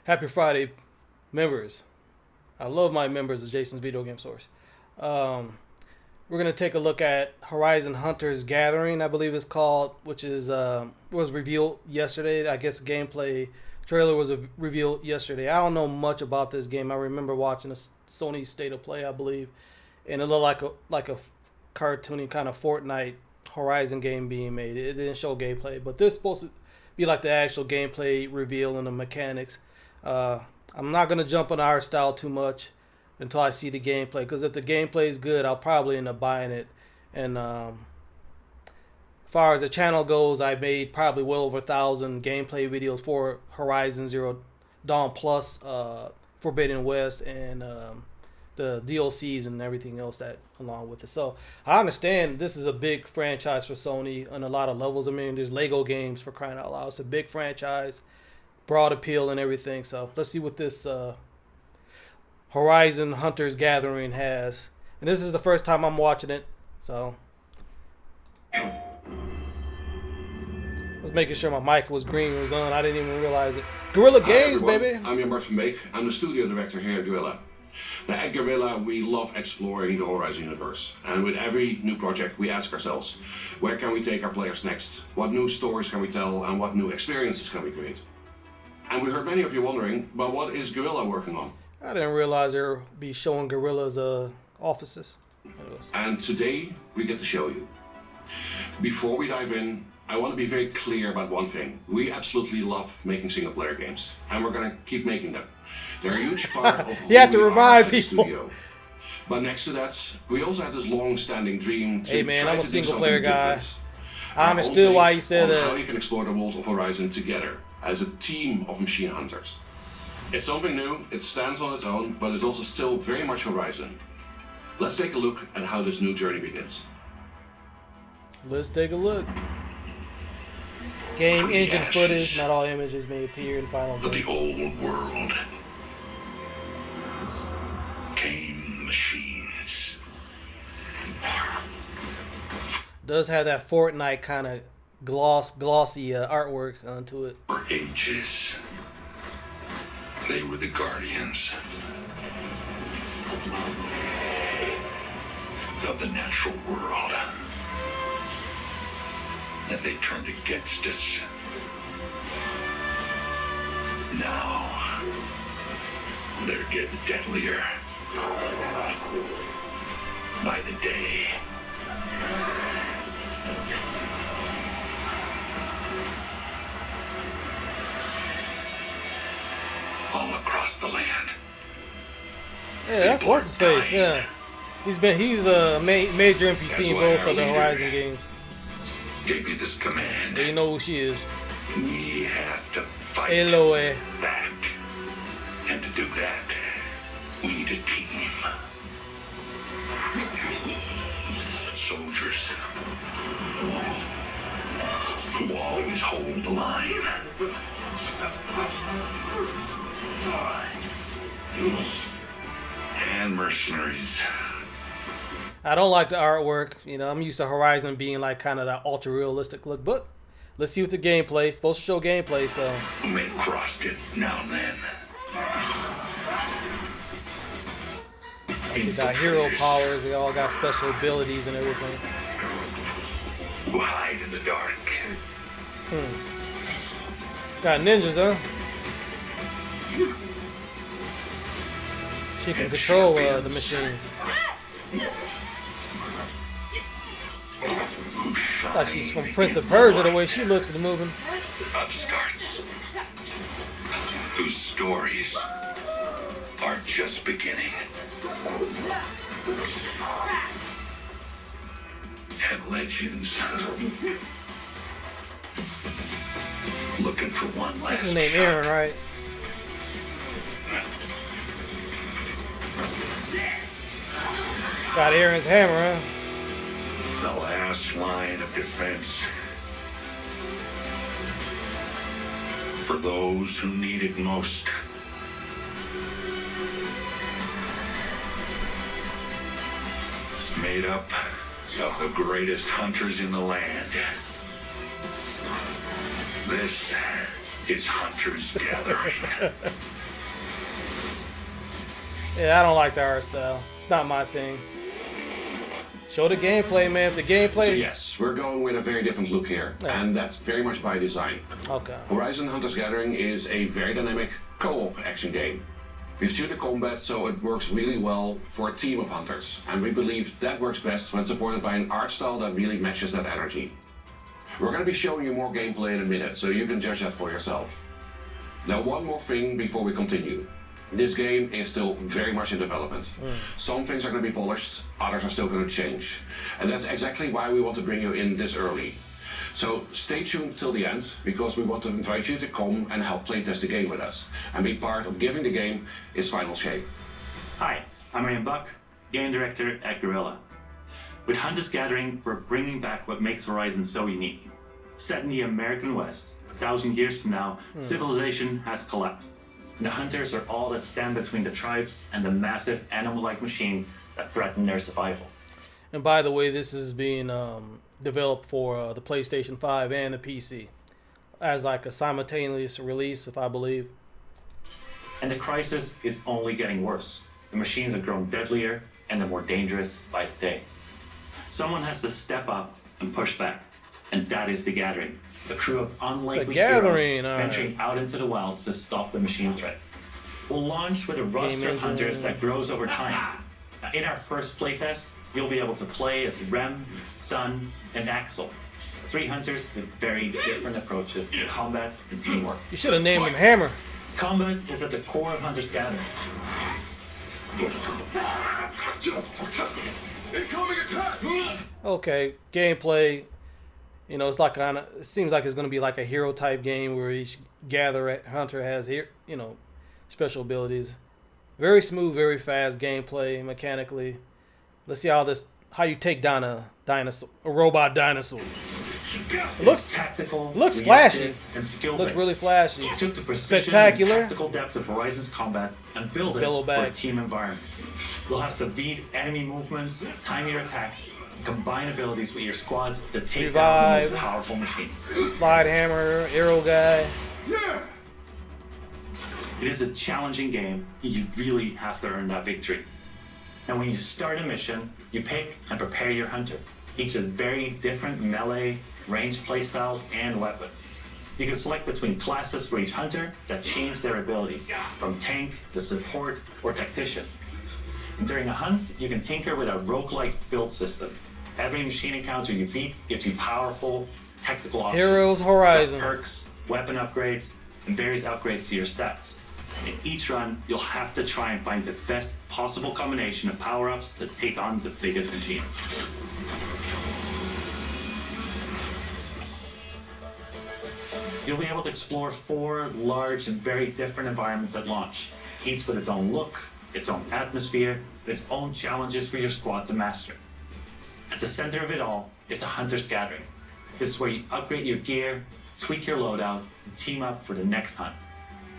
Happy Friday, members. I love my members of Jason's Video Game Source. We're gonna take a look at Horizon Hunters Gathering, I believe it's called, which is was revealed yesterday. I guess the gameplay trailer was revealed yesterday. I don't know much about this game. I remember watching a Sony State of Play, I believe, and it looked like a cartoony kind of Fortnite Horizon game being made. It didn't show gameplay, but this is supposed to be like the actual gameplay reveal and the mechanics. I'm not gonna jump on art style too much until I see the gameplay, because if the gameplay is good, I'll probably end up buying it. And as far as the channel goes, I made probably well over 1,000 gameplay videos for Horizon Zero Dawn Plus, Forbidden West, and the DLCs and everything else that along with it. So I understand this is a big franchise for Sony on a lot of levels. I mean, there's Lego games, for crying out loud. It's a big franchise, broad appeal and everything. So let's see what this Horizon Hunters Gathering has. And this is the first time I'm watching it, so I was making sure my mic was green, was on. I didn't even realize it. Guerrilla Games, everyone. baby. I'm Jan Bart van Beek. I'm the studio director here at Guerrilla. Now, at Guerrilla, we love exploring the Horizon universe. And with every new project, we ask ourselves, where can we take our players next? What new stories can we tell? And what new experiences can we create? And we heard many of you wondering, well, what is Guerrilla working on? I didn't realize they'd be showing Guerrilla's offices. And today, we get to show you. Before we dive in, I want to be very clear about one thing. We absolutely love making single-player games, and we're going to keep making them. They're a huge part of who you have to we remind are as a people. studio. But next to that, we also had this long-standing dream to Hey man, try I'm a to do single-player something guy. different. I understood why you said that. How that. you can explore the world of Horizon together as a team of machine hunters. It's something new, it stands on its own, but it's also still very much Horizon. Let's take a look at how this new journey begins. Let's take a look. Game From the engine ashes footage. Not all images may appear in final of the game. old world came the machines. Does have that Fortnite kind of glossy artwork onto it. For ages, they were the guardians of the natural world. That they turned against us. Now, they're getting deadlier by the day. All across the land. Yeah, that's People what's his are face. dying. Yeah, he's a major NPC That's in why both our of the leader Horizon games. Gave me this command. Yeah, you know who she is. We have to fight Aloy. back. And to do that, we need a team. Soldiers who always hold the line. And mercenaries. I don't like the artwork. You know, I'm used to Horizon being like kind of that ultra realistic look. But let's see what the gameplay. It's supposed to show gameplay, so. Who may have crossed it now and then. They got hero powers. They all got special abilities and everything. Who hide in the dark. Got ninjas, huh? She can And control the champions. machines. Who shine Like she's from Prince of Persia, the way she looks and moving. upstarts. Whose stories are just beginning. And legends looking for one last What's his name? shot. Aaron, right? Got Aaron's hammer, huh? The last line of defense for those who need it most. Made up of the greatest hunters in the land. This is Hunters Gathering. Yeah, I don't like the art style. It's not my thing. Show the gameplay, man. If the So gameplay... yes, we're going with a very different look here, Yeah. and that's very much by design. Okay. Horizon Hunters Gathering is a very dynamic co-op action game. We've tuned the combat so it works really well for a team of hunters, and we believe that works best when supported by an art style that really matches that energy. We're going to be showing you more gameplay in a minute, so you can judge that for yourself. Now, one more thing before we continue. This game is still very much in development. Some things are going to be polished, others are still going to change. And that's exactly why we want to bring you in this early. So stay tuned till the end, because we want to invite you to come and help playtest the game with us, and be part of giving the game its final shape. Hi, I'm Ryan Buck, game director at Guerrilla. With Hunters Gathering, we're bringing back what makes Horizon so unique. Set in the American West, 1,000 years from now, civilization has collapsed. And the hunters are all that stand between the tribes and the massive animal-like machines that threaten their survival. And by the way, this is being developed for the PlayStation 5 and the PC as like a simultaneous release, if I believe. And the crisis is only getting worse. The machines have grown deadlier and they're more dangerous by the day. Someone has to step up and push back, and that is the Gathering. A crew of unlikely heroes venturing out into the wilds to stop the machine threat. We'll launch with a roster of hunters that grows over time. In our first playtest, you'll be able to play as Rem, Sun, and Axel. 3 hunters with very different approaches to combat and teamwork. You should have named him Hammer. Combat is at the core of Hunters Gathering. Incoming attack! Okay, gameplay. You know, it's like it seems like it's going to be like a hero type game where each hunter has special abilities. Very smooth, very fast gameplay mechanically. Let's see how you take down a robot dinosaur. It looks tactical, looks flashy. and skill-based. Looks really flashy. We took the precision Spectacular. and tactical depth of Horizon's combat and build it Billow for back. a team environment. You'll have to read enemy movements, time your attacks, and combine abilities with your squad to take down the most powerful machines. Slide hammer, arrow guy. It is a challenging game, and you really have to earn that victory. And when you start a mission, you pick and prepare your hunter. Each with very different melee, range playstyles, and weapons. You can select between classes for each hunter that change their abilities, from tank to support or tactician. And during a hunt, you can tinker with a roguelike build system. Every machine encounter you beat gives you powerful tactical options. Heroes Horizon. Perks, weapon upgrades, and various upgrades to your stats. In each run, you'll have to try and find the best possible combination of power-ups to take on the biggest machines. You'll be able to explore 4 large and very different environments at launch, each with its own look, its own atmosphere, and its own challenges for your squad to master. At the center of it all is the Hunters Gathering. This is where you upgrade your gear, tweak your loadout, and team up for the next hunt.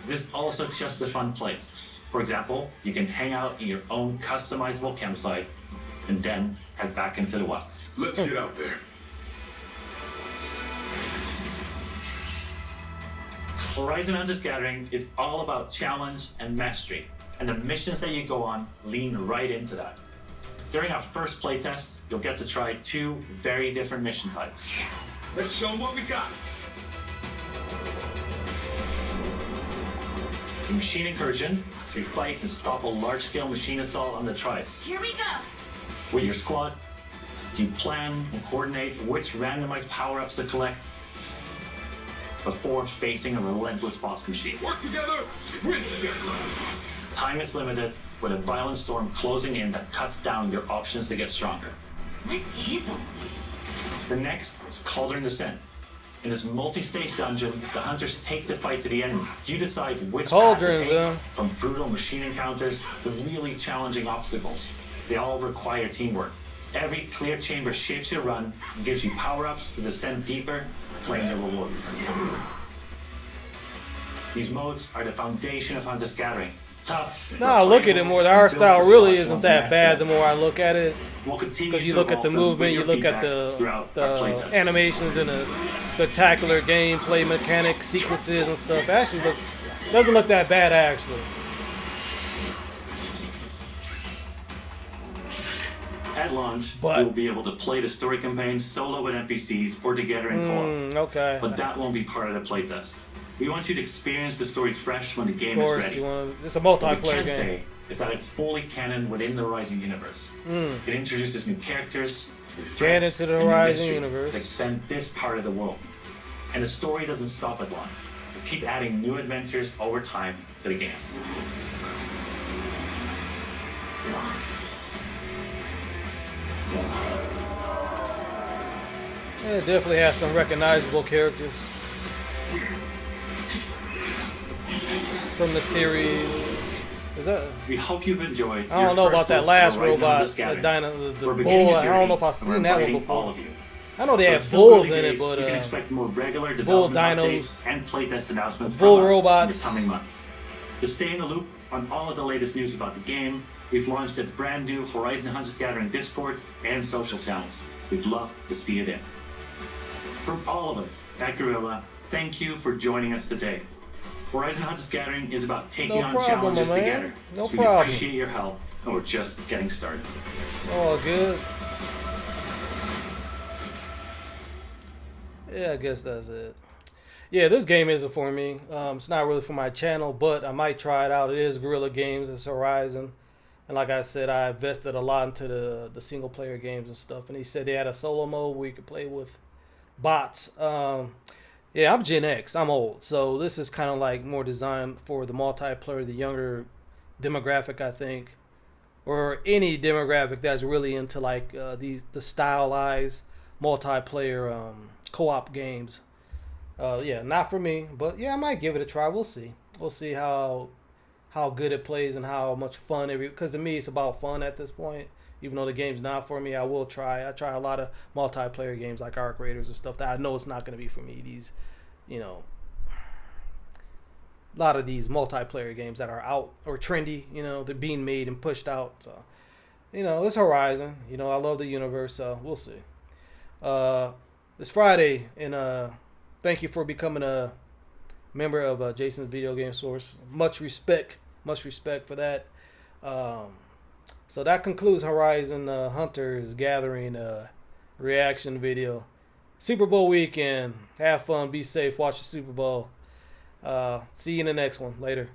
It is also just a fun place. For example, you can hang out in your own customizable campsite and then head back into the wilds. Let's get out there. Horizon Hunters Gathering is all about challenge and mastery, and the missions that you go on lean right into that. During our first playtest, you'll get to try 2 very different mission types. Let's show them what we got. The Machine Incursion, you fight to stop a large-scale machine assault on the tribes. Here we go. With your squad, you plan and coordinate which randomized power-ups to collect before facing a relentless boss machine. Work together, win together. Time is limited, with a violent storm closing in that cuts down your options to get stronger. What is all this? The next is Cauldron Descent. In this multi-stage dungeon, the hunters take the fight to the end. You decide which path to take, from brutal machine encounters to really challenging obstacles. They all require teamwork. Every clear chamber shapes your run and gives you power-ups to descend deeper, claim the rewards. These modes are the foundation of Hunters Gathering. Tough. Now I look at it more. The art style really isn't that bad the more I look at it. Because you look at the movement, you look at the animations and the spectacular gameplay mechanics, sequences and stuff. Actually doesn't look that bad actually. At launch, But- you'll be able to play the story campaign solo with NPCs or together in co-op. Okay. But that won't be part of the playtest. We want you to experience the story fresh when the game Of is course, ready. it's a What we multiplayer can game. say is that it's fully canon within the Horizon universe. It introduces new characters, new Get threats, into the and new Horizon mysteries universe. that expand this part of the world. And the story doesn't stop at launch. We keep adding new adventures over time to the game. Yeah, it definitely has some recognizable characters from the series. Is that? We hope you've enjoyed. I don't know about that last robot, the We're bull. beginning a I don't know if journey, I've seen and we're that one inviting before. all of you. I know they But have it's still bulls early in it, days. but You can expect more regular bull development dinos, updates and playtest announcements bull from us robots. in the coming months. To stay in the loop on all of the latest news about the game, we've launched a brand new Horizon Hunters Gathering Discord and social channels. We'd love to see you there. From all of us at Guerrilla, thank you for joining us today. Horizon Hunters Gathering is about taking No on problem, challenges my man. together. No so we problem. appreciate your help, and we're just getting started. oh, good. Yeah, I guess that's it. Yeah, this game isn't for me. It's not really for my channel, but I might try it out. It is Guerrilla Games. It's Horizon. And like I said, I invested a lot into the single player games and stuff. And he said they had a solo mode where you could play with bots. Yeah, I'm Gen X. I'm old. So this is kind of like more designed for the multiplayer, the younger demographic, I think. Or any demographic that's really into like the stylized multiplayer co-op games. Yeah, not for me, but yeah, I might give it a try. We'll see. We'll see how good it plays and how much fun because to me it's about fun at this point. Even though the game's not for me, I will try. I try a lot of multiplayer games like Arc Raiders and stuff that I know it's not going to be for me. These, a lot of these multiplayer games that are out or trendy, they're being made and pushed out. So, it's Horizon. I love the universe, so we'll see. It's Friday, and thank you for becoming a member of Jason's Video Game Source. Much respect for that. So that concludes Horizon Hunters Gathering reaction video. Super Bowl weekend. Have fun. Be safe. Watch the Super Bowl. See you in the next one. Later.